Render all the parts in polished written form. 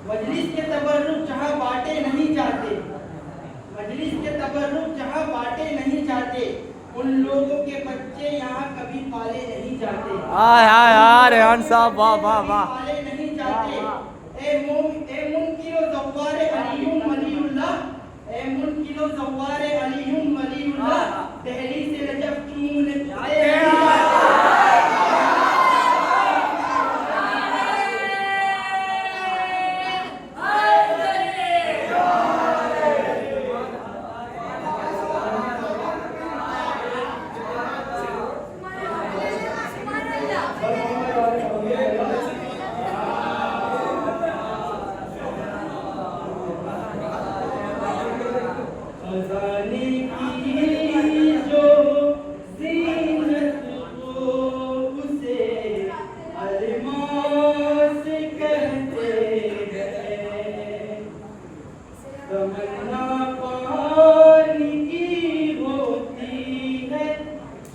मजलिस के तबर्रुक जहाँ बांटे नहीं जाते, मजलिस के तबर्रुक जहाँ बांटे नहीं जाते, उन लोगों के बच्चे यहाँ कभी पाले नहीं जाते। हाय हाय हाय रेहान साहब, वाह वाह वाह। पाले नहीं जाते। ए मुनकिरो ज़व्वारे अलीयुम वलीउल्लाह, ए मुनकिरो ज़व्वारे अलीयुम वलीउल्लाह, दिल्ली से रजब चून आए।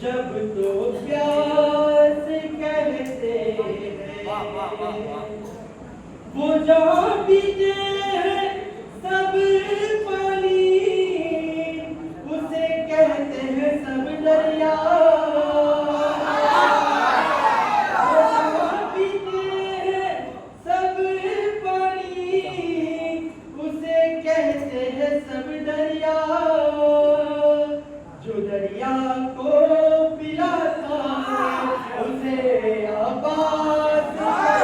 जब तो प्यास कहते हैं, वो जहाँ पीते हैं सब पानी, उसे कहते हैं सब दरिया। वो जहाँ पीते हैं सब पानी, उसे कहते हैं सब दरिया। जो दरिया को पिलाता है उसे आबाद करते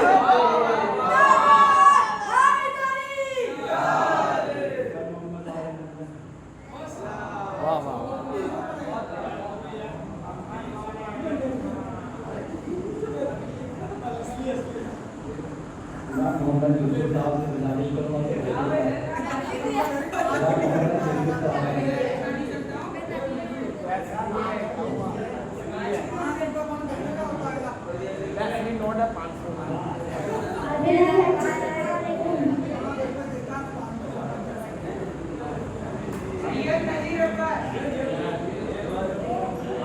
वाह वाह।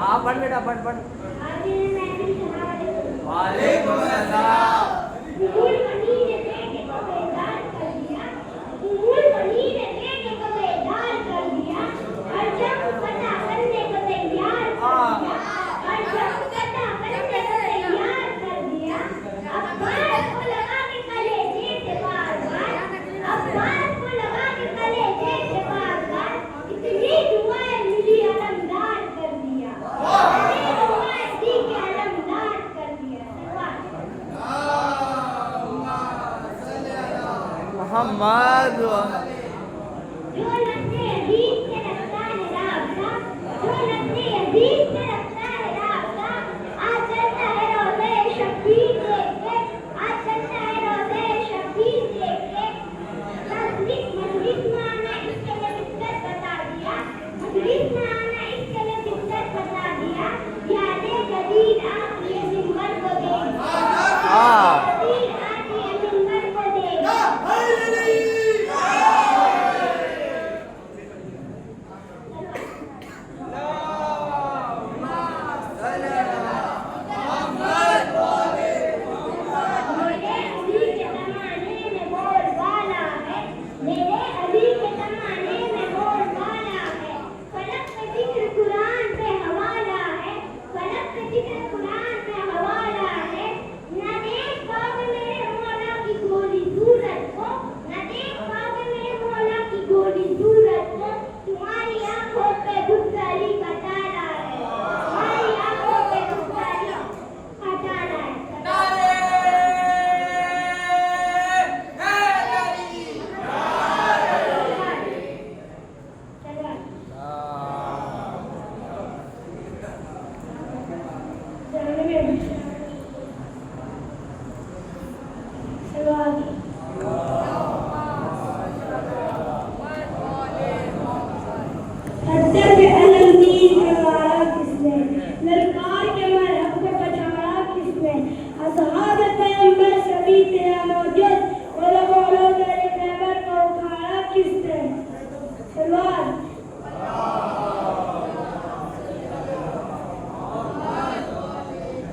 हाँ, बढ़ बेटा बढ़ बढ़। वालेकुम सलाम। मोहम्मद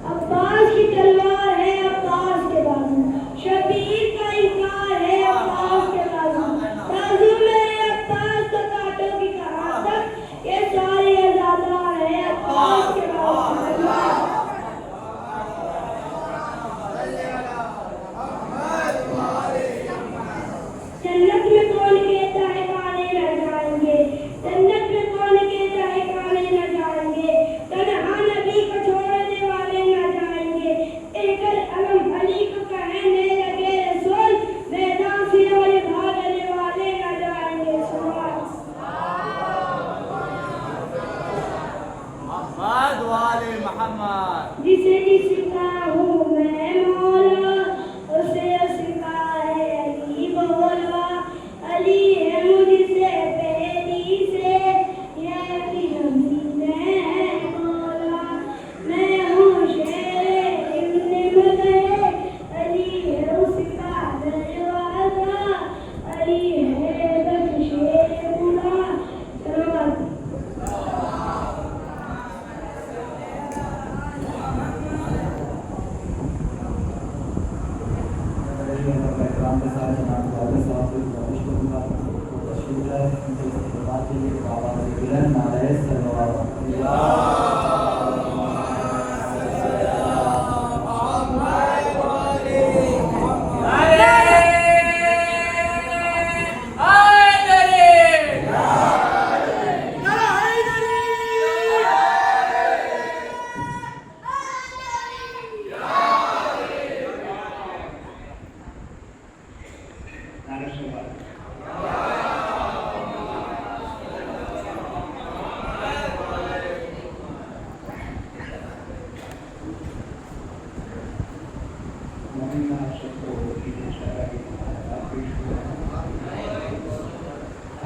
अब्बास की तलवार है, अब्बास के बाद सलाम के साथ जनाब वाले साहब को गुजारिश करूँगा वो तशरीफ लाए उनसे इस्तेमाल के लिए आवाज़ बुलंद नारे सल्लल्लाहु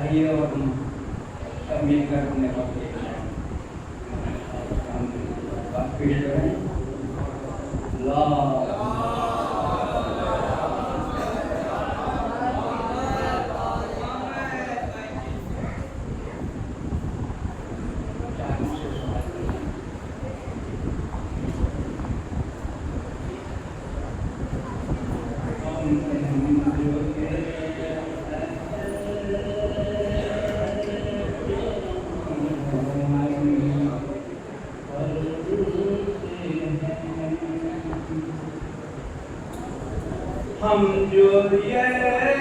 आइए और हम सब मिलकर अपने बात पेश करें। हम जो ये अहद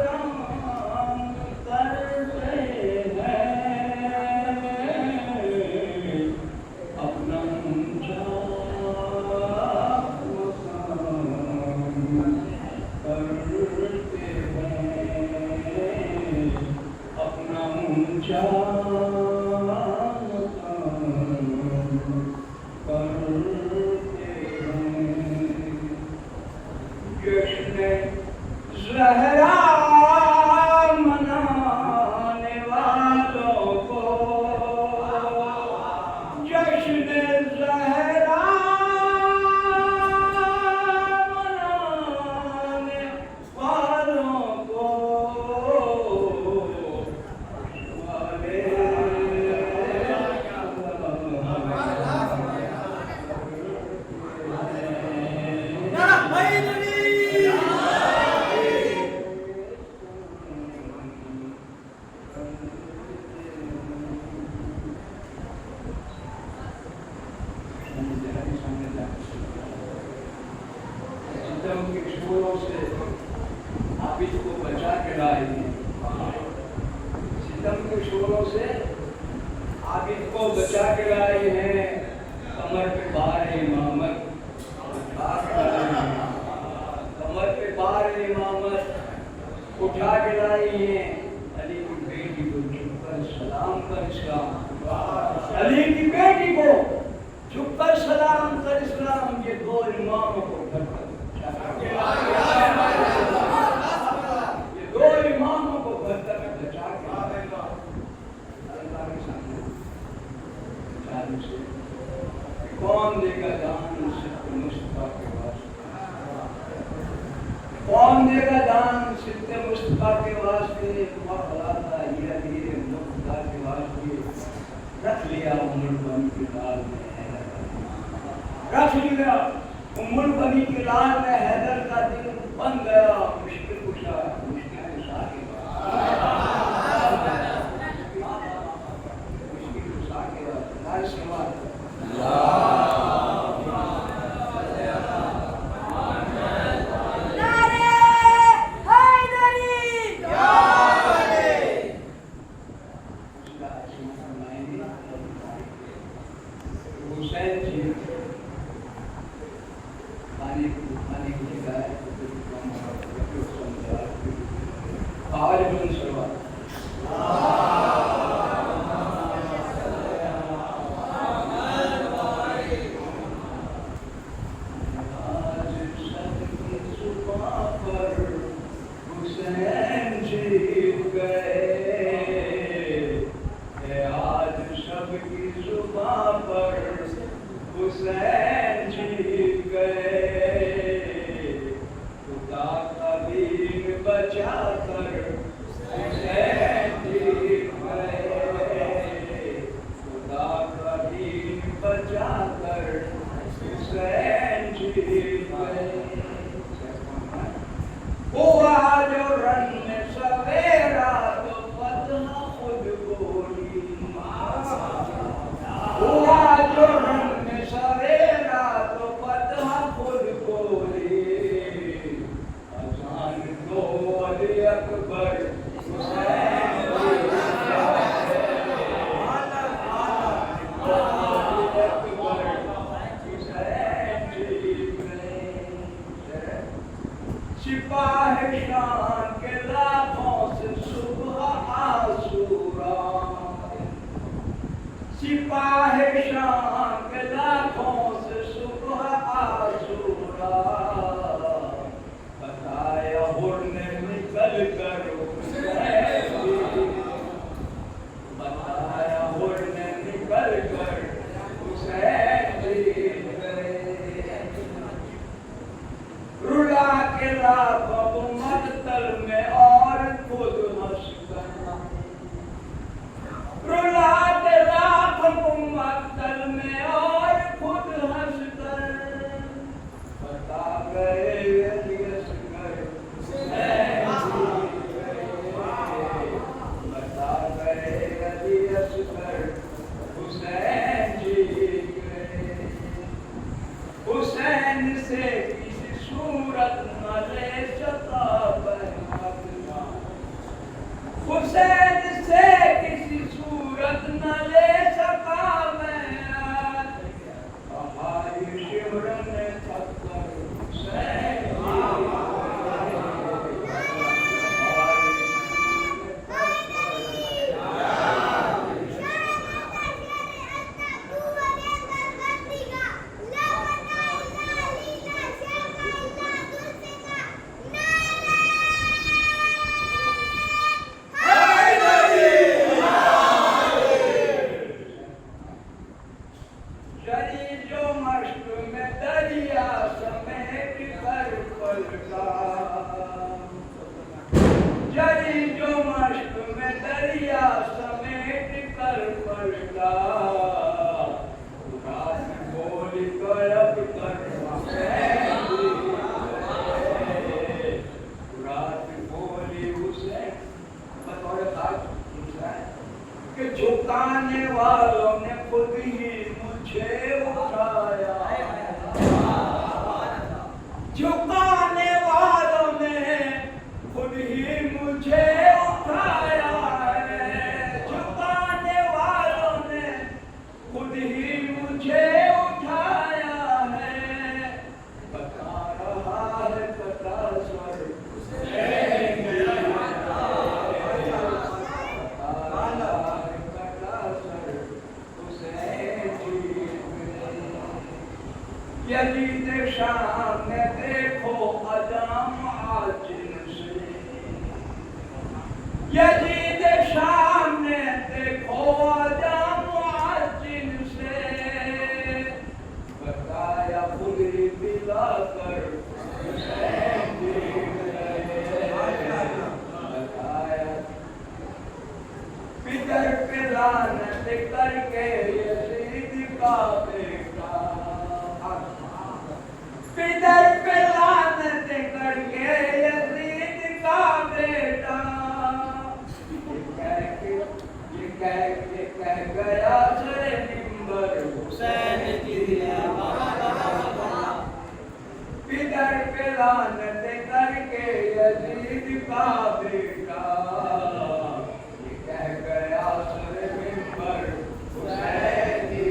राम करते हैं अपना ऊंचा मकाम करते हैं अपना ऊंचा ज़हरा मनाने वालों को जश्न ज़हरा मनाने वालों को सितम के शोरों से आप इसको बचा के लाए हैं। सितम के शोरों से आप इसको बचा के लाए हैं। कमर पे बार इमामत उठा के लाए हैं। कमर पे बार इमामत उठा के लाई हैं। अली की बेटी को झुककर सलाम कर इस्लाम। अली की बेटी को झुककर सलाम कर इस्लाम। ये दो इमामों को ये दो इमामों को घर तक बचा के कौन देगा दान सिद्ध मुस्तफा के वास्ते? कौन देगा दान सिद्ध मुस्तफा के वास्ते? ये अमीर मुस्तफा के वास्ते रख लिया उम्र बन के लाल में हैदर। रख लिया उम्र बनी के लाल में हैदर का दिल बन गया। मुश्किल कुशा मुश्किल कुशा के मुश्किल कुशा के बाद सेवा हुसैन जी पानी की गाय आवाज बुलंद करवा। हुसैन जी गए आज सबकी जुबां पर हुसैन जी गए। खुदा का दीन बचा कर हुसैन जी गए। खुदा का दीन बचा कर हुसैन जी गए। सिपाहिशां के लाखों से सुबह आसूरा बताया उड़ने निकल कर बताया उड़ने निकल कर हुसैन जी रुला के लाखों मकतल में और खुद हंस कर रुला के लाखों मकतल में और खुद हंस कर बता गए बता गए हुसैन जी हुसैन से किसी सूरत न ले सका बना हुसैन से किसी सूरत न ले सका मैं हमारी शिवरन थकर हुसैन झुकाने वालों ने खुद ही मुझे उठाया झुकाने वालों ने खुद ही मुझे उठाया है झुकाने वालों ने खुद ही मुझे उठाया है बता रहा है बता स्वर यजीद शाम में देखो अजाम आजिन से यजीद शाम में देखो अजाम आजिन से बताया खुद ही मिला कर हुसैन जी बताया पितर पे लानत करके यजीद का बेटा पितर पे लानत करके यजीद का बेटा ये कह गया सरे मिंबर हुसैन जी पितर पे लानत करके यजीद का बेटा ये कह गया सरे मिंबर हुसैन जी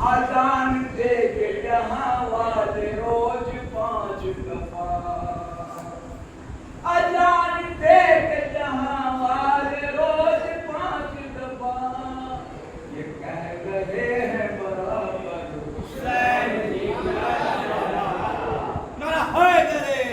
अजान दे के जहां वाले रोज 5 दफा अजान दे के जहां वाले रोज 5 दफा ये कह रहे हैं बराबर हुसैन जी नारा हैदरी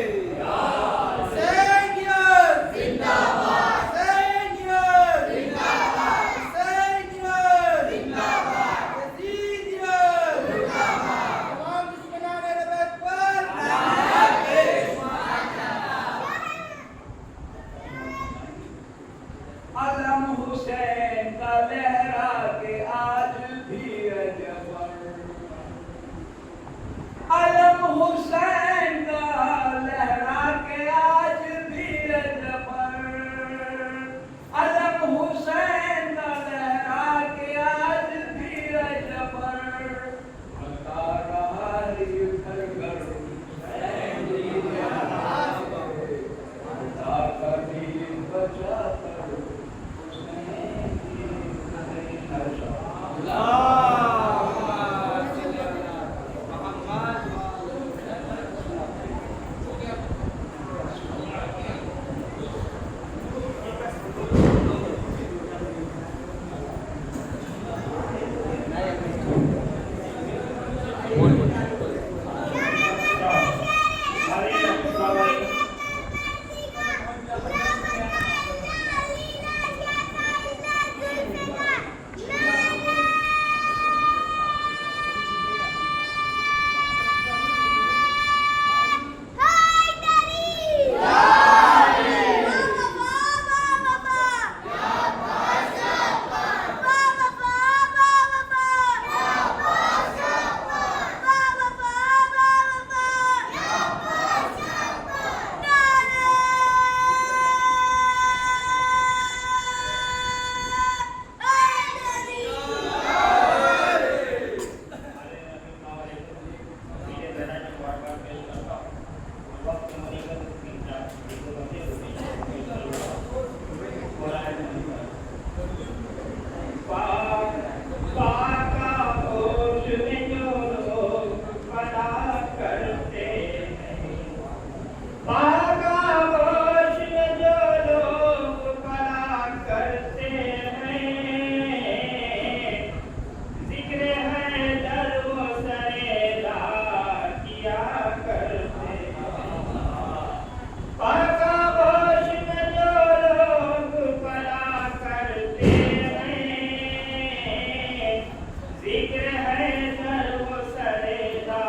जिक्र है सर्व सरेदा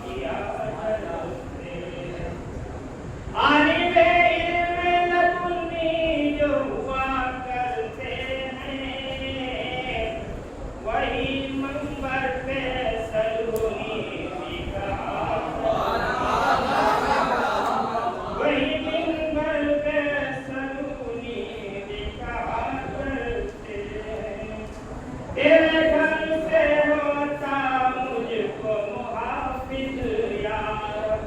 किया जलते आने में इल्म लदुनी जो हुआ करते हैं वही मंबर पे सलूनी दिखा वही मंबर पे सलूनी दिखा करते हैं तेरे घर से होता मुझको मुहाफिज यार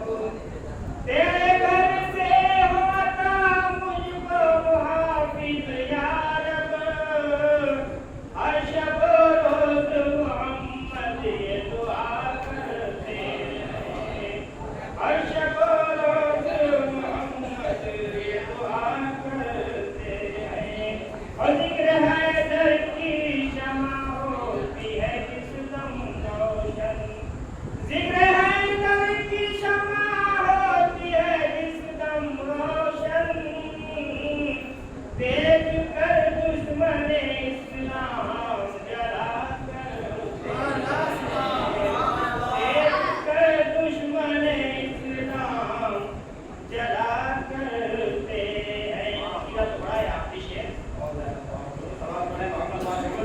तेरे घर से होता मुझको मुहाफिज यार हर शब रोज मोहम्मद ये दुआ करते हैं हर शब रोज मोहम्मद ये दुआ करते हैं और जिक्र है दर की शमा होती है किस दम रोशन जिक्र है दर की शमा होती है किस दम रोशन देख कर दुश्मन इस्लाम जला करते देख कर दुश्मन इस्लाम जला करते हैं इसका थोड़ा आप शेर और सवाल पढ़े मोहम्मद वाजिब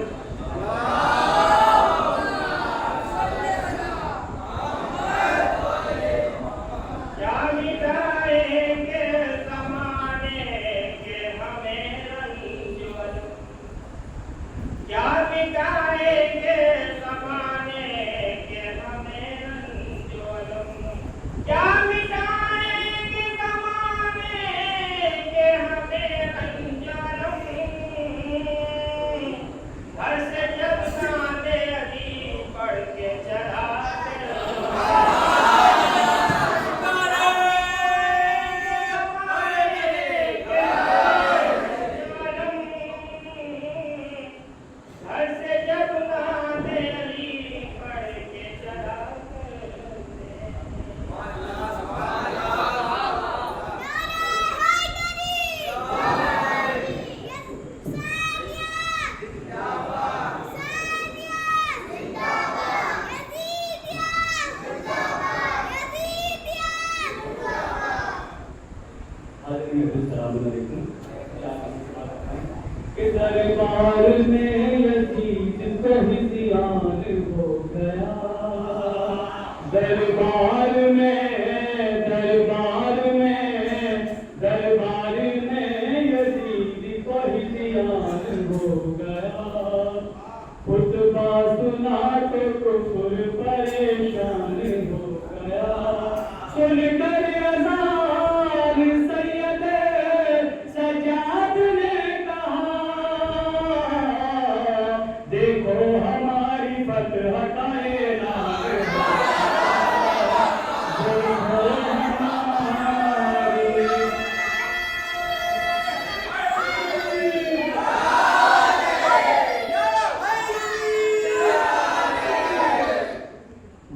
क्या मिटाएंगे ज़माने के हमें रंजोर क्या मिटाएंगे ज़माने के हमें रंजोर क्या मिटाएंगे ज़माने के हमें रंजोर घर से जब सादे अली पढ़ के चला घर से जब नादे अली पढ़ के चला दरबार में यजीद तहज़ियान हो गया दरबार में यजीद तहज़ियान हो गया खुतबा सुना तो कुफर परेशान हो गया सुनकर अज़ान सैयद सजाद ने देखो हमारी फतह का ऐलान देखो हमारी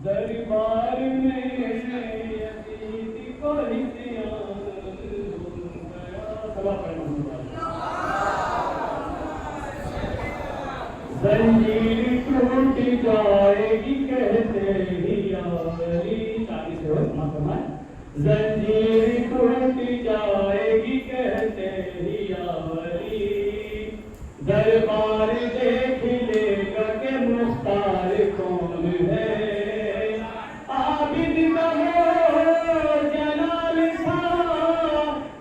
दरबार में यजीद को इत्यान हो गया सवा जंजीर टूट जाएगी कहते ही यारी जंजीर टूट जाएगी कहते ही यारी दरबार देख लेगा के मुख्तार कौन है आबिद कहो जलाल था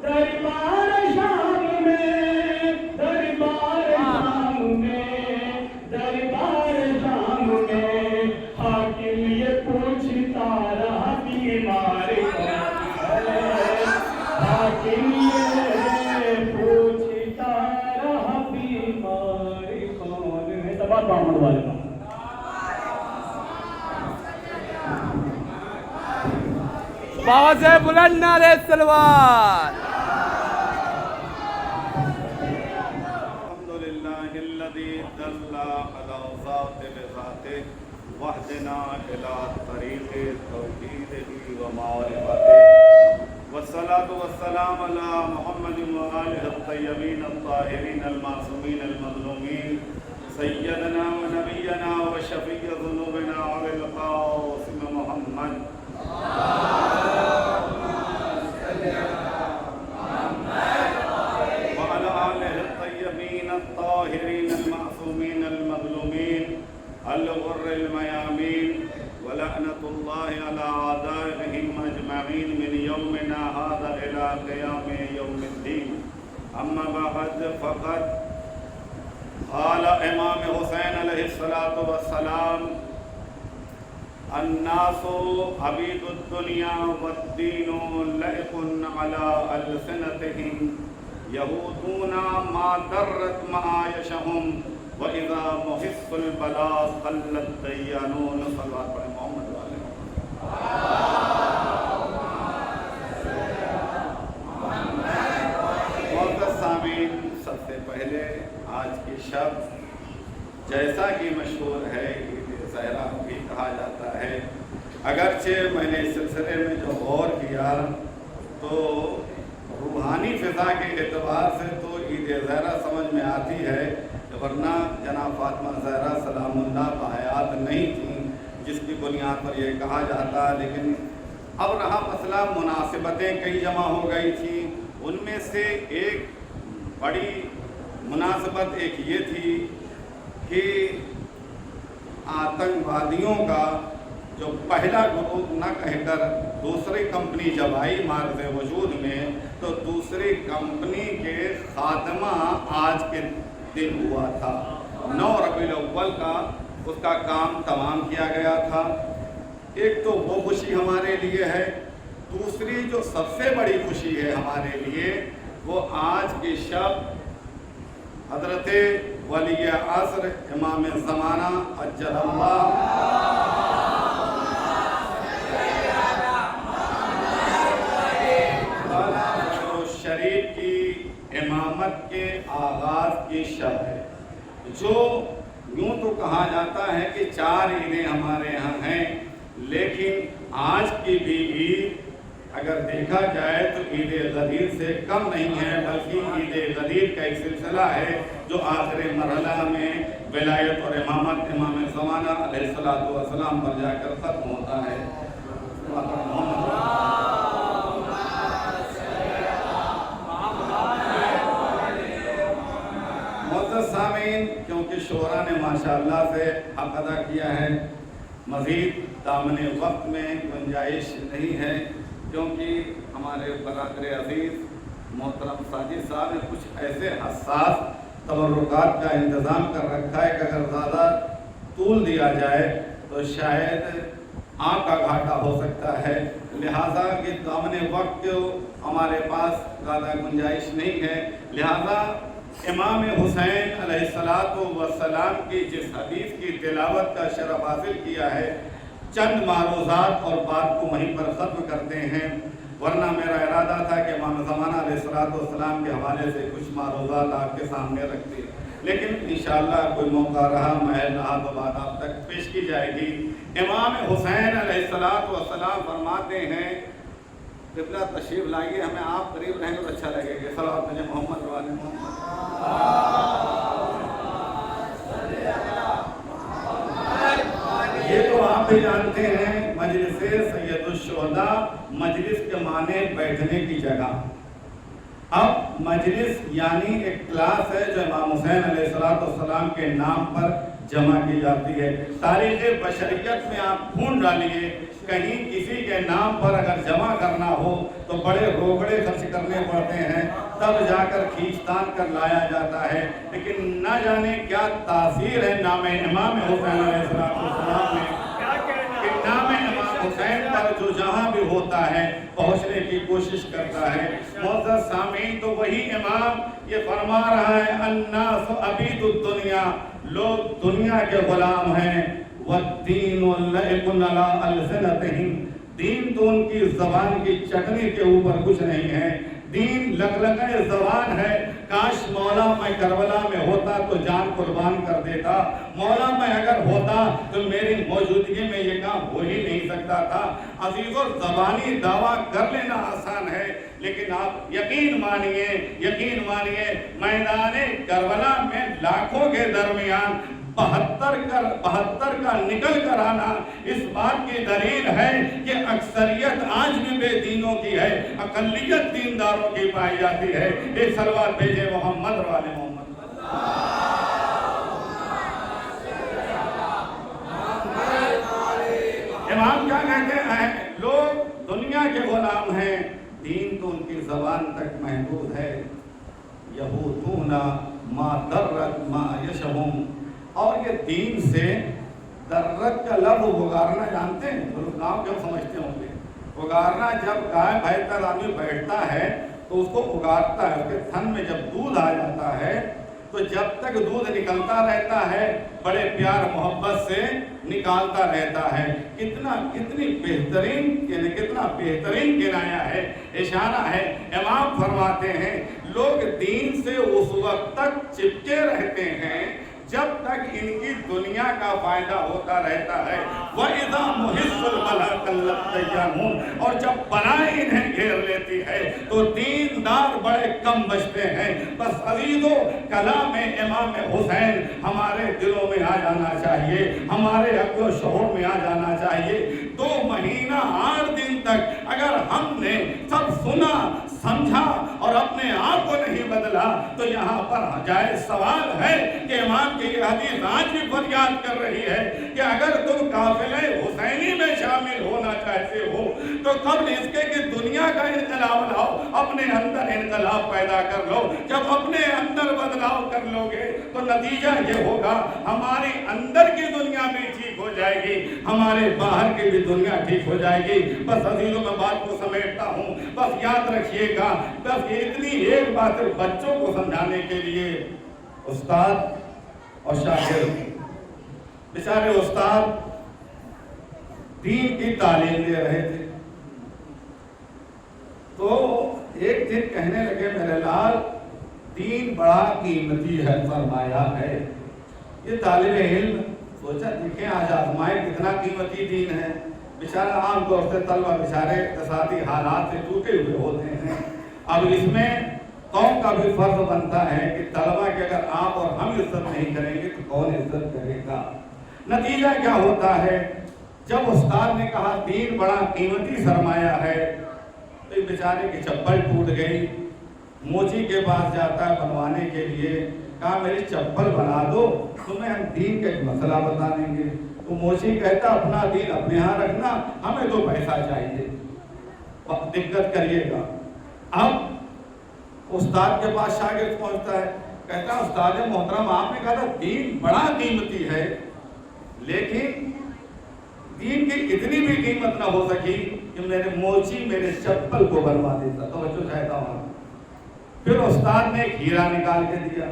दरबार शाम में हाकिम ये पूछता रहा बीमार हाकिम ये पूछता रहा बीमार कौन है तबाह मोहम्मद वाले का बाबा से बुलंद नारे तलवार अल्हम्दुलिल्लाहिल्लज़ी दल्ला अला ज़ाति बिज़ातिही वहदना इला तरीक़ि तौहीदिही व मारिफतिही वस्सलातु वस्सलाम अला मुहम्मदिन व आलिहि अत्तय्यबीन अत्ताहिरीन अल-मासूमीन अल-मज़लूमीन सय्यदना व नबियना व शफ़ी गुर्रिल मयामीन व लअनतुल्लाहि अला आदाइहिम अजमईन मिन यौमिना हाज़ा इला क़ियाम यौमिद्दीन। अम्मा बअद फ़क़द क़ाल इमाम हुसैन अलैहिस्सलातु वस्सलाम अन्नासु अबीदुद्दुनिया वद्दीनु लइक़ुन अला अलसिनतिहिम यहूदूना मा दर्रत मआयशहुम व इज़ा मुहिस्सुल बला क़ल्लत दय्यानून। सल्लल्लाहु अलैहि मोहम्मद वाले मोहतरम सामीन, सबसे पहले आज की शब जैसा कि मशहूर है ईद ज़हरा भी कहा जाता है। अगरचे मैंने इस सिलसिले में जो गौर किया तो रूहानी फ़िज़ा के एतबार से तो ईद ज़हरा समझ में आती है, वरना जनाब फातिमा ज़हरा सलामुल्लाह बहयात नहीं थी, जिसकी बुनियाद पर यह कहा जाता। लेकिन अब रहा मसला, मुनासिबतें कई जमा हो गई थी। उनमें से एक बड़ी मुनासिबत एक ये थी कि आतंकवादियों का जो पहला ग्रुप न कहकर दूसरी कंपनी जब आई मार्ग वजूद में, तो दूसरी कंपनी के खात्मा आज के दिन हुआ था। 9 रबीउल अव्वल का उसका काम तमाम किया गया था। एक तो वो खुशी हमारे लिए है, दूसरी जो सबसे बड़ी खुशी है हमारे लिए वो आज की शब हज़रत वली असर इमाम ज़माना अज्जलल्लाह शरीफ की इमामत के आगाज़ की शब है। जो यूँ तो कहा जाता है कि 4 ईदें हमारे यहाँ हैं, लेकिन आज की भी ईद अगर देखा जाए तो ईद गदीर से कम नहीं है, बल्कि ईद गदीर का एक सिलसिला है जो आखिरी मरहला में विलायत और इमामत इमाम ज़माना अलैहिस्सलातु वस्सलाम पर जाकर ख़त्म होता है। सामीन, क्योंकि शोरा ने माशाअल्लाह से हक अदा किया है, मज़ीद दामने वक्त में गुंजाइश नहीं है, क्योंकि हमारे बरादर अजीज़ मोहतरम साजिद साहब ने कुछ ऐसे हसास तबर्रुकात का इंतज़ाम कर रखा है कि अगर ज़्यादा तूल दिया जाए तो शायद आँख का घाटा हो सकता है। लिहाजा कि दामने वक्त हमारे पास ज़्यादा गुंजाइश नहीं है। लिहाजा इमाम हुसैन अलैहिस्सलातु वस्सलाम की जिस हदीस की तिलावत का शरफ हासिल किया है, चंद मारूज़ात और बात को वहीं पर ख़त्म करते हैं, वरना मेरा इरादा था कि इमाम ज़माना अलैहिस्सलातु वस्सलाम के हवाले से कुछ मारूज़ात आपके सामने रखते, लेकिन इंशाअल्लाह कोई मौका रहा महल रहा तो बात आप तक पेश की जाएगी। इमाम हुसैन अलैहिस्सलातु वस्सलाम फरमाते हैं, क़िबला तशरीफ़ लाइए, हमें आप करीब रहेंगे तो अच्छा लगेगा। सल्लल्लाहु अलैहि मोहम्मद वाले मोहम्मद। ये तो आप भी जानते हैं, मजलिस सैयदुश्शुहदा, मजलिस के माने बैठने की जगह। अब मजलिस यानी एक क्लास है जो इमाम हुसैन अलैहिस्सलाम के नाम पर जमा की जाती है। तारीख़ बशरियत में आप ढूंढ डालिए, कहीं किसी के नाम पर अगर जमा करना हो तो बड़े रोकड़े खर्च करने पड़ते हैं, तब जाकर खींचतान कर लाया जाता है। लेकिन न जाने क्या तासीर है नाम इमाम हुसैन अलैहिस्सलाम में, कि नाम इमाम हुसैन पर जो जहाँ भी होता है पहुँचने की कोशिश करता है। मुअज़्ज़ज़ सामीन, तो वही इमाम ये फरमा रहा है, अन्नासु अबीदुद्दुनिया, लोग दुनिया के गुलाम हैं, वद्दीनु लइक़ुन अला अलसिनतिहिम, दीन तो उनकी ज़बान की चटनी के ऊपर कुछ नहीं है, दीन लगलगे ज़बान है। काश मौला मैं करबला में होता तो जान कुर्बान कर देता, मौला मैं अगर होता तो मेरी मौजूदगी में ये काम हो ही नहीं सकता था। अजीज़ों, ज़बानी दावा कर लेना आसान है, लेकिन आप यकीन मानिए मैदाने करबला में लाखों के दरमियान 72 का निकल कर आना इस बात की दलील है कि अक्सरियत आज भी बेदीनों की है, अकलियत दीनदारों की पाई जाती है। एक सलवात भेजे मोहम्मद वाले मोहम्मद। इमाम क्या कहते हैं, लोग दुनिया के गुलाम हैं, दीन तो उनकी जबान तक महदूद है। यहूदूना मा दर्रत मा यशहुम, और ये दीन से दर्रत का लफ्ज़ उगारना जानते हैं, तो लोग गाँव क्यों समझते होंगे। उगारना, जब गाय भैंस पर आदमी बैठता है तो उसको उगारता है, उसके थन में जब दूध आ जाता है तो जब तक दूध निकलता रहता है बड़े प्यार मोहब्बत से निकालता रहता है। कितनी बेहतरीन, कितना बेहतरीन किनाया है, इशारा है। इमाम फरमाते हैं लोग दीन से उस वक्त तक चिपके रहते हैं जब तक इनकी दुनिया का फायदा होता रहता है। वह इज़ा मुहिस्सुल बला कल्लत तय्यामून, और जब बलाएं इन्हें घेर लेती है तो दीनदार बड़े कम बचते हैं। बस अजीजो, कलाम इमाम हुसैन हमारे दिलों में आ जाना चाहिए, हमारे अक्ल शऊर में आ जाना चाहिए। 2 महीना 8 दिन तक अगर हमने सब सुना समझा और अपने आप को नहीं बदला तो यहाँ पर जायज सवाल है कि इमाम की ये हदीस आज भी फरियाद कर रही है कि अगर तुम काफिले हुसैनी में शामिल होना चाहते हो तो कब इसके कि दुनिया का इनकलाब लाओ, अपने अंदर इनकलाब पैदा कर लो। जब अपने अंदर बदलाव कर लोगे तो नतीजा ये होगा हमारी अंदर की दुनिया भी ठीक हो जाएगी, हमारे बाहर की भी दुनिया ठीक हो जाएगी। बस अजीजों में बात को समेटता हूँ, बस याद रखिएगा, बस इतनी एक बात बच्चों को समझाने के लिए, उस्ताद और शागिर्द, बेचारे उस्ताद दीन की तालीम दे रहे थे तो एक दिन कहने लगे मेरे लाल दीन बड़ा कीमती है, फरमाया है। ये तालिबे इल्म सोचा देखें आज आजमाए कितना कीमती दीन है। बेचारा आमतौर से तलबा बेचारे इक़्तिसादी हालात से टूटे हुए होते हैं। अब इसमें कौम का भी फर्ज बनता है कि तलबा के अगर आप और हम इज्जत नहीं करेंगे तो कौन इज्जत करेगा। नतीजा क्या होता है, जब उस्ताद ने कहा दीन बड़ा कीमती सरमाया है तो बेचारे की चप्पल टूट गई। मोची के पास जाता है बनवाने के लिए, कहा मेरी चप्पल बना दो, तुम्हें हम दीन का एक मसला बता देंगे। तो मोची कहता अपना दीन अपने यहाँ रखना, हमें तो पैसा चाहिए, दिक्कत करिएगा। अब उस्ताद के पास शागिर्द पहुंचता है, कहता उस्ताद मोहतरम आपने कहा था दीन बड़ा कीमती है, लेकिन दीन की इतनी भी कीमत ना हो सकी कि मेरे मोची मेरे चप्पल को बनवा देता। तो बच्चों चाहता हूँ फिर उस्ताद ने एक हीरा निकाल के दिया।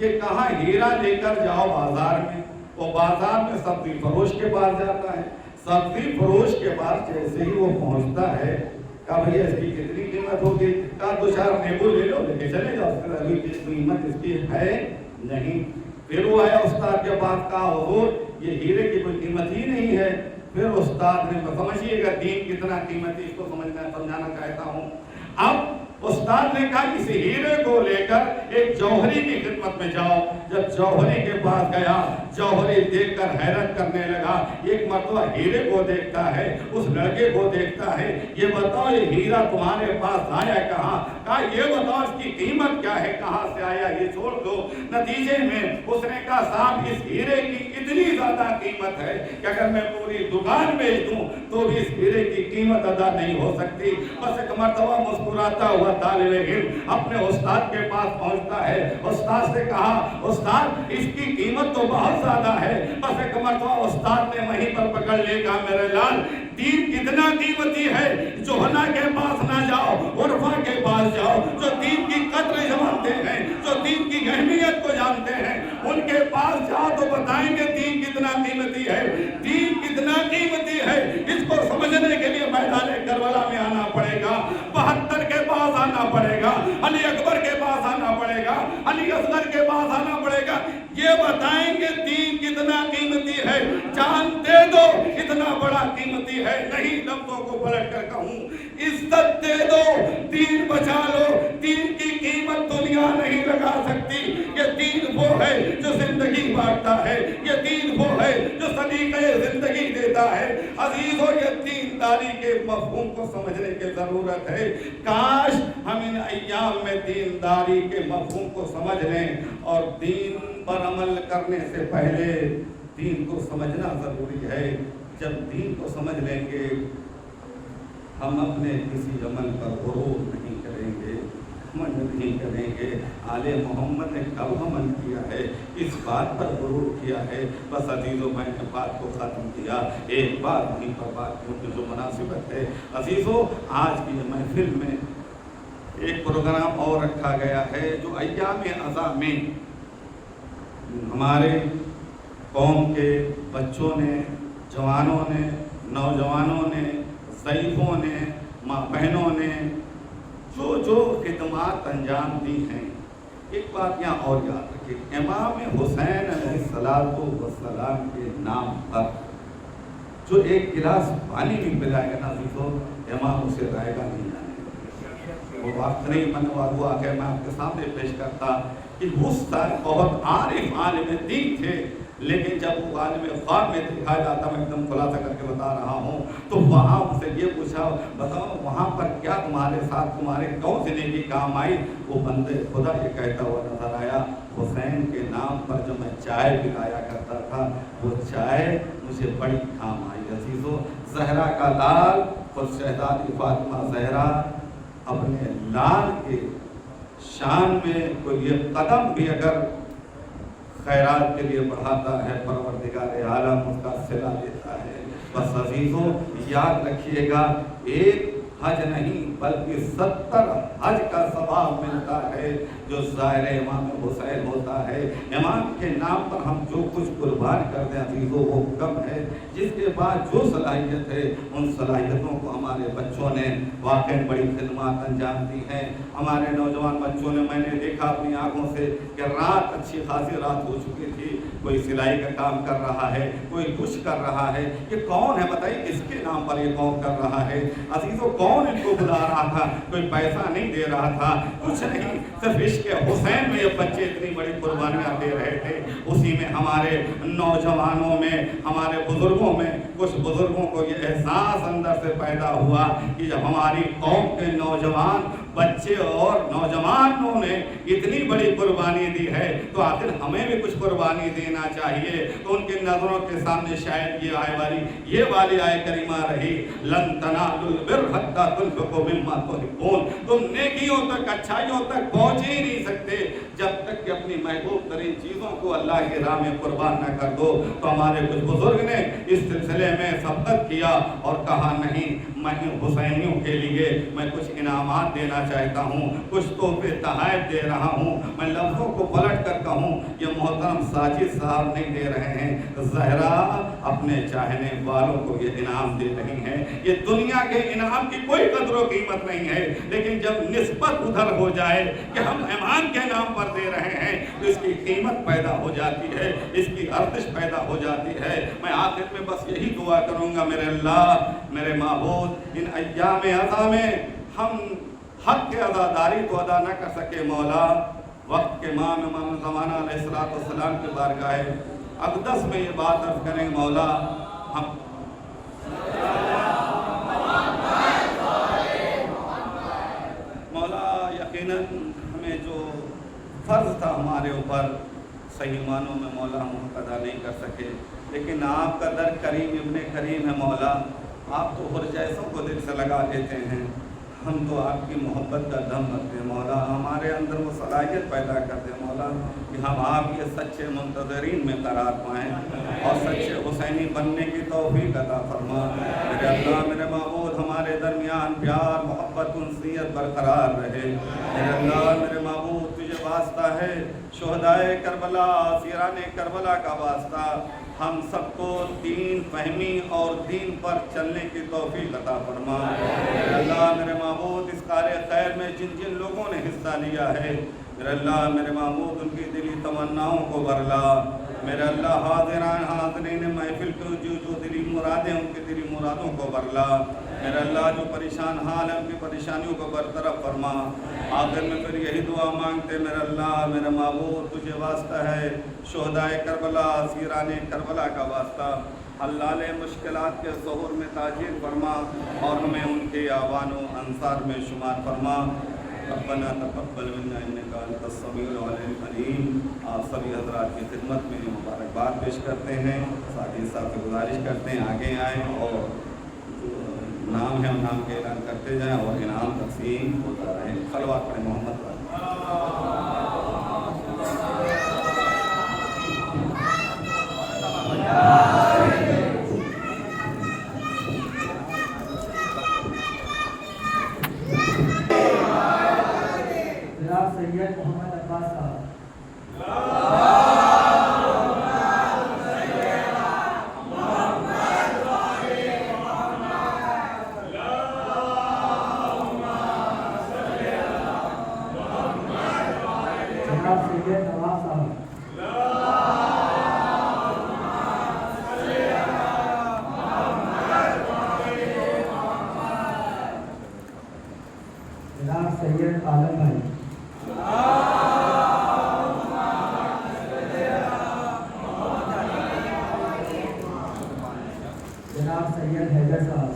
ये कहा हीरा लेकर जाओ बाजार में। वो बाजार में सब्जी फरोश के पास जाता है। सब्जी फरोश के पास जैसे ही वो पहुंचता है, कहा भैया इसकी कितनी कीमत होगी? कहा 2-4 नींबू ले लो, लेके चले जाओ, अभी कीमत इसकी है नहीं। फिर वो आया उस्ताद के पास, कहा हुजूर ये हीरे की कोई कीमत ही नहीं है। फिर उस्ताद ने, समझिएगा दीन कितना कीमती, इसको समझाना चाहता हूँ। अब उस्ताद ने कहा इस हीरे को लेकर एक जौहरी की खिदमत में जाओ। जब जौहरी के पास गया, जौहरी देखकर हैरत करने लगा। एक मर्तबा हीरे को देखता है, उस लड़के को देखता है, ये बताओ ये हीरा तुम्हारे पास आया कहाँ? कहा ये बताओ इसकी कीमत क्या है, कहाँ से आया, ये छोड़ दो। नतीजे में उसने कहा साहब इस हीरे की इतनी ज्यादा कीमत है कि अगर मैं पूरी दुकान बेच दूं तो भी इस हीरे की कीमत अदा नहीं हो सकती। बस एक मर्तबा मुस्कुराता हुआ तालिबे इल्म अपने उस्ताद के पास पहुंचता है। उस्ताद से कहा उस्ताद इसकी कीमत तो बहुत ज्यादा है। बस एक मर्तबा उस्ताद ने वहीं पर पकड़ लिया, मेरे लाल दीन कितना कीमती है, जोहना के पास ना जाओ, उर्फा के पास जाओ, जो दीन की कद्र जानते हैं, जो दीन की अहमियत को जानते हैं, उनके पास जाओ तो बताएंगे दीन कितना कीमती है। दीन कितना कीमती है इसको समझने के लिए मैदान करबला में आना पड़ेगा, 72 के पास आना पड़ेगा, अली अकबर के पास आना पड़ेगा, अली असगर के पास आना पड़ेगा। ये बताएंगे दीन कितना कीमती है। जान दे दो इतना बड़ा कीमती है, नहीं लफ्जों को पलट कर कहूं इज्जत दे दो, दीन बचा लो। दीन की कीमत दुनिया नहीं लगा सकती। ये दीन वो है जो जिंदगी बांटता है, ये दीन वो है जो सलीक़े जिंदगी देता है। अजीजों ये दीनदारी के मफ़हूम को समझने की जरूरत है। काश हम इन अय्याम में दीनदारी के मफ़हूम को समझ लें और दीन पर अमल करने से पहले दीन को समझना जरूरी है। जब दीन को समझ लेंगे हम अपने किसी अमल पर गुरूर नहीं करेंगे, घमंड नहीं करेंगे। आले मोहम्मद ने कब अमल किया है, इस बात पर गुरूर किया है। बस अजीज़ों मैंने बात को ख़त्म किया, एक बात वहीं पर बात क्योंकि जो मुनासिबत है। अजीज़ों आज की महफिल में एक प्रोग्राम और रखा गया है जो अय्याम अज़ा में हमारे कौम के बच्चों ने, जवानों ने, नौजवानों ने, ज़ईफ़ों ने, माँ बहनों ने जो जो खिदमात अंजाम दी हैं। एक बात यहाँ और याद रखिए, इमाम हुसैन अलैहिस्सलाम के नाम पर जो एक गिलास पानी भी पिलाएगा ना अज़ीज़ों, इमाम उसे रहेगा नहीं जाने। वो वक्त नहीं बनवा हुआ कि मैं आपके सामने पेश करता कि उस साल बहुत आरिफ आलिम दीन थे, लेकिन जब वो आलिम ख्वाब में देखा जाता, मैं एकदम खुलासा करके बता रहा हूँ, तो वहाँ उनसे ये पूछा, बताओ वहाँ पर क्या तुम्हारे साथ तुम्हारे कौन सी नेकी काम आई? वो बंदे खुदा ये कहता हुआ नजर आया, हुसैन के नाम पर जो मैं चाय पिलाया करता था, वो चाय मुझे बड़ी काम आई। अजीज़ों, ज़हरा का लाल और शहज़ादी फातिमा ज़हरा अपने लाल के शान में कोई ये कदम भी अगर खैरात के लिए बढ़ाता है, परवरदिगार आलम उसका सिला देता है। बस अजीज़ों याद रखिएगा, एक हज नहीं बल्कि 70 हज का सवाब मिलता है जो ज़ाहिर इमाम हुसैन होता है। इमाम के नाम पर हम जो कुछ कुर्बान कर दें अजीज़ों वो कम है, जिसके बाद जो सलाहियत है उन सलाहियतों को हमारे बच्चों ने वाकई बड़ी खिदमत अंजाम दी हैं। हमारे नौजवान बच्चों ने, मैंने देखा अपनी आँखों से कि रात अच्छी खासी रात हो चुकी थी, कोई सिलाई का काम कर रहा है, कोई कुछ कर रहा है। ये कौन है बताइए, किसके नाम पर ये कौन कर रहा है? अजीज़ों कौन इनको बुला रहा था? कोई पैसा नहीं दे रहा था, कुछ नहीं, सिर्फ इश्क़ हुसैन में ये बच्चे इतनी बड़ी कुर्बानियाँ दे रहे थे। उसी में हमारे नौजवानों में, हमारे बुजुर्गों में, कुछ बुजुर्गों को ये एहसास अंदर से पैदा हुआ कि जब हमारी कौम के नौजवान बच्चे और नौजवानों ने इतनी बड़ी कुर्बानी दी है तो आखिर हमें भी कुछ कुर्बानी देना चाहिए। तो उनकी नज़रों के सामने शायद ये वाली आय करीमा रही, लन तनालुल बिर्र हत्ता तुनफिकू मिम्मा तुहिब्बून। तुम नेकियों तक, अच्छाइयों तक पहुँच ही नहीं सकते जब तक कि अपनी महबूब तरीन चीज़ों को अल्लाह के राह में कुर्बान न कर दो। तो हमारे कुछ बुजुर्ग ने इस सिलसिले में सबकत किया और कहा नहीं, मैं हुसैनियों के लिए मैं कुछ इनामात देना चाहता हूँ, कुछ तोहफे तहफ़ दे रहा हूँ। मैं लफ्ज़ों को पलट कर कहूँ, ये मोहतरम साजिद साहब नहीं दे रहे हैं, ज़हरा अपने चाहने वालों को ये इनाम दे रही हैं। ये दुनिया के इनाम की कोई कदर कीमत नहीं है, लेकिन जब निस्बत उधर हो जाए कि हम ईमान के नाम पर दे रहे हैं तो इसकी कीमत पैदा हो जाती है, इसकी अर्जिश पैदा हो जाती है। मैं आखिर में बस यही दुआ करूँगा, मेरे अल्लाह, मेरे माबूद, इन अय्याम अज़ा में हम हक के अदादारी को अदा न कर सके मौला, वक्त के इमाम ज़माना अलैहिस्सलाम के बारगाह अक़दस में ये बात अर्ज़ करें, मौला हम मौला यकीनन हमें जो फ़र्ज़ था हमारे ऊपर सही मानों में मौला हम अदा नहीं कर सके, लेकिन आपका दर करीम इब्ने करीम है मौला। आप तो हर जैसों को दिल से लगा देते हैं, हम तो आपकी मोहब्बत का दम रखते हैं मौला। हमारे अंदर वो सलाहियत पैदा करते हैं मौला कि हम आपके सच्चे मुंतज़रीन में करार पाएँ और सच्चे हुसैनी बनने की तौफ़ीक़ अता फरमा। मेरे अल्लाह, मेरे माबूद, हमारे दरमियान प्यार, मोहब्बत, उनसियत बरकरार रहे। मेरे अल्लाह, मेरे माबूद, तुझे वास्ता है, शुहदाए करबला, सीराने करबला का वास्ता, हम सबको दीन फहमी और दीन पर चलने की तौफीक अता फरमा। मेरे अल्लाह, मेरे माबूद, इस कार्य खैर में जिन जिन लोगों ने हिस्सा लिया है, मेरे अल्लाह, मेरे माबूद, उनकी दिली तमन्नाओं को बरला। मेरे अल्लाह, हाज़िरान हाज़िरीन महफिल को जो दिली मुरादें, उनकी दिली मुरादों को बरला। मेरे अल्लाह, जो परेशान हाल है उनकी परेशानियों को बरतरफ फरमा। आखिर में फिर यही दुआ मांगते, मेरे अल्लाह, मेरे माबूद, तुझे वास्ता है, शुहदाए करबला, सीराने करबला का वास्ता, अल्लाह मुश्किलात के ज़हूर में ताजीर फरमा और हमें उनके आवानो अंसार में शुमार फरमा। रब्बना तक़ब्बल मिन्ना इन्नका अंतस समीउल अलीम। आप सभी हज़रात की खिदमत में मुबारकबाद पेश करते हैं। साथ ही साथ गुजारिश करते हैं आगे आएँ और नाम है नाम के ऐलान करते जाएँ और इनाम तकसीम होता रहे। सलवात पढ़ें मोहम्मद पर। जनाब सैयद मोहम्मद अब्बास साहब। जनाब सैयद नवाब साहब। जनाब सैयद आलम भाई। जनाब सैयद हैदर साहब।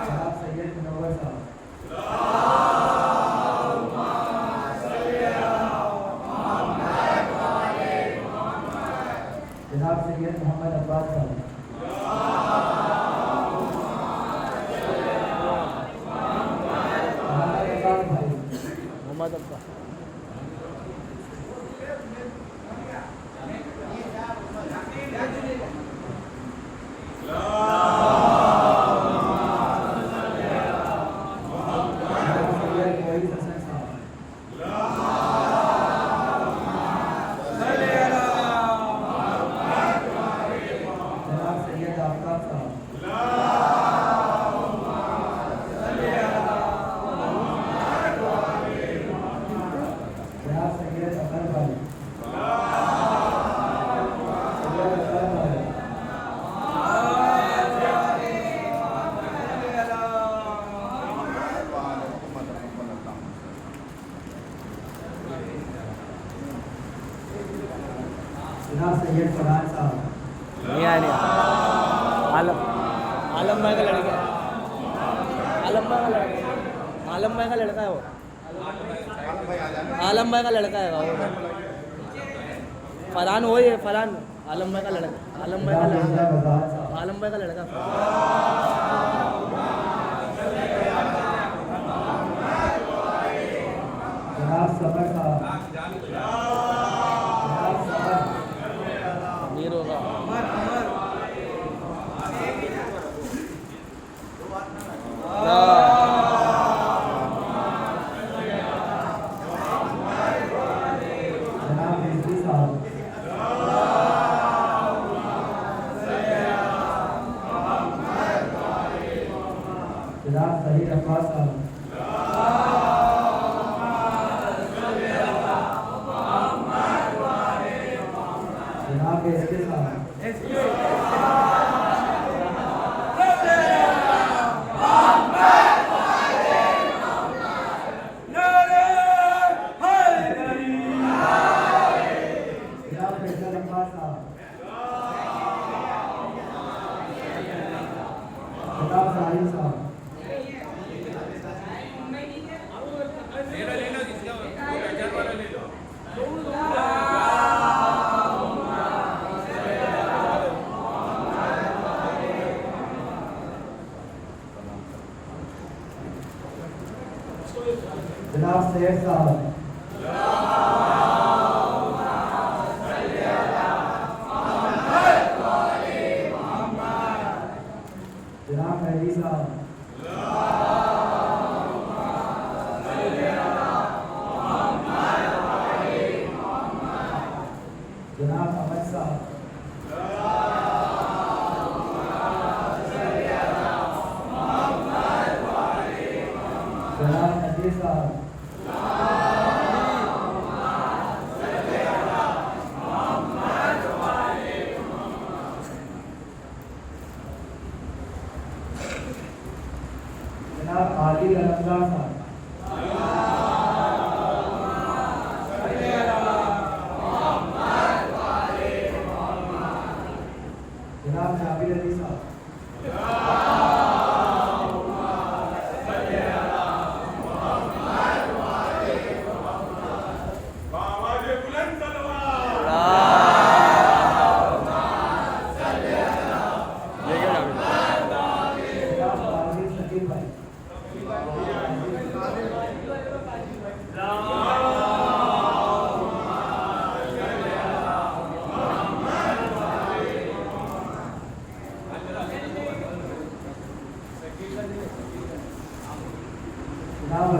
जनाब सैयद मुनव्वर साहब। जनाब सैयद मोहम्मद अब्बास साहब। मोहम्मद अब्बास भाई। मोहम्मद अब्बास। जनाब सैयद मोईज़ हसन साहब। जनाब सैयद आफ्ताब साहब। जनाब सैयद अकबर भाई। सैयद अकबर भाई। जनाब सैयद फरहान साहब। नहीं आया नहीं आलम आलम भाई का लड़का है। आलम भाई का लड़का आलम भाई का लड़का है वो। आलम भाई का लड़का है वो। फरहान वही है फरहान आलम भाई का लड़का। आलम भाई का जनाब लड़का मिर्ज़ा वज़ाहत साहब। आलम भाई का लड़का। जनाब सबर साहब। जनाब सबर। मीर होगा। जनाब रिजवी साहब। जनाब सहीद अब्बास साहब। जनाब एसके साहब। जनाब फैसल अब्बास साहब। जनाब साहिल साहब। जनाब सैयद साहब। जनाब मेहदी साहब। जनाब अहमद साहब। जनाब नजीर साहब।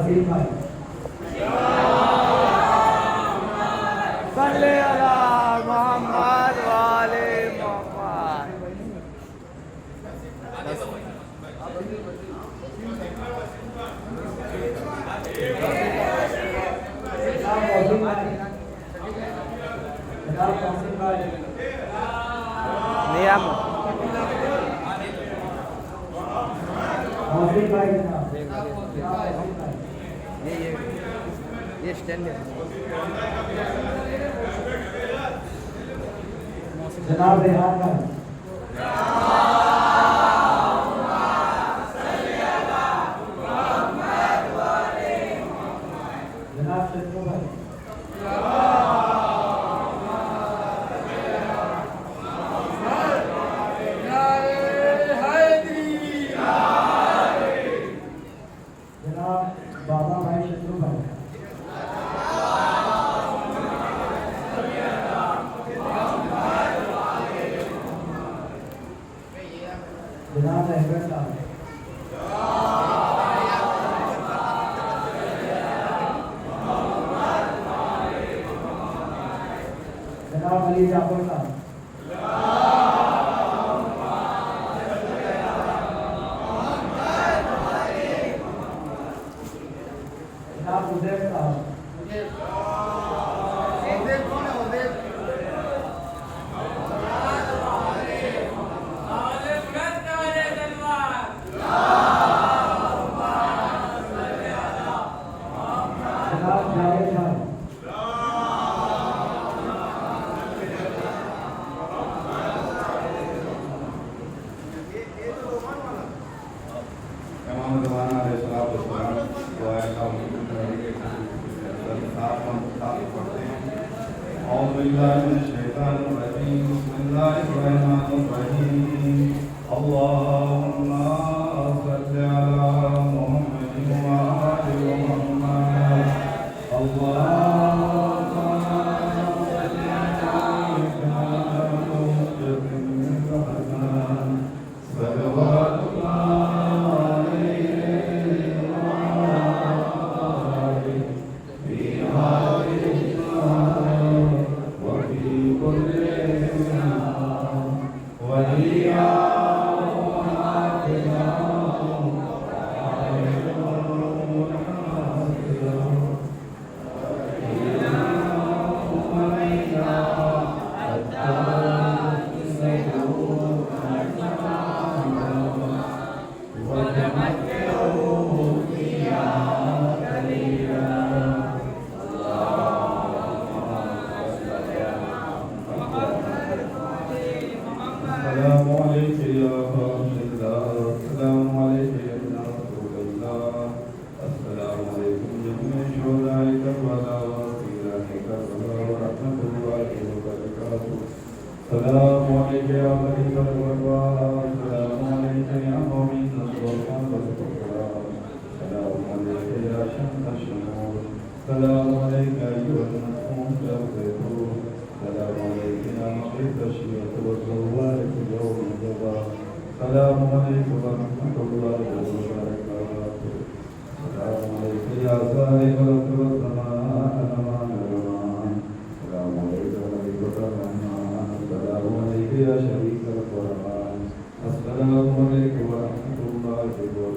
वसीम भाई सल्ले अला मोहम्मद वाले मोहम्मद। जनाब मौजूद भाई जनाब तौसीफ भाई नियम मौजूद भाई जनाब मौजूद भाई ये स्टैंड है। जनाब रेहान भाई जनाब शत्रुघ्न भाई जनाब बाबा भाई शत्रुघ्न भाई जनाब अहमद साहब जनाब अली जाफर साहब जनाब उदैर साहब जनाब जावेद भाई इमाम ज़माना अलैहिस्सलाम दुआ का साथ पढ़ते हैं। औज़ु बिल्लाहि मिनश शैतानिर रजीम। बिस्मिल्लाहिर रहमानिर रहीम। अल्लाहुम्मा सल्लि अला मुहम्मदिन व आलि मुहम्मद। अल्लाहुम्मा सल्लि अला मुहम्मदिन السلام عليك يا رسول الله. السلام عليك يا رسول الله. السلام عليكم جميع شهداء كربلاء وقيران كربلاء ورحمة الله وبركاته. السلام عليك يا ملك الوفاء. السلام عليك يا مؤمن الصالح والكفار. السلام عليك يا شمس الشموس. السلام عليك أيها المسموم الزيتون. السلام عليك يا مقيت الشيخ والزوار في يوم الجزاء. السلام عليكم ورحمة الله وبركاته. السلام عليك يا سائق الأرض والسماء أمان الرحمن. السلام عليك خليفة الرحمن. السلام عليك يا شريك القرآن. السلام عليكم ورحمة الله وبركاته.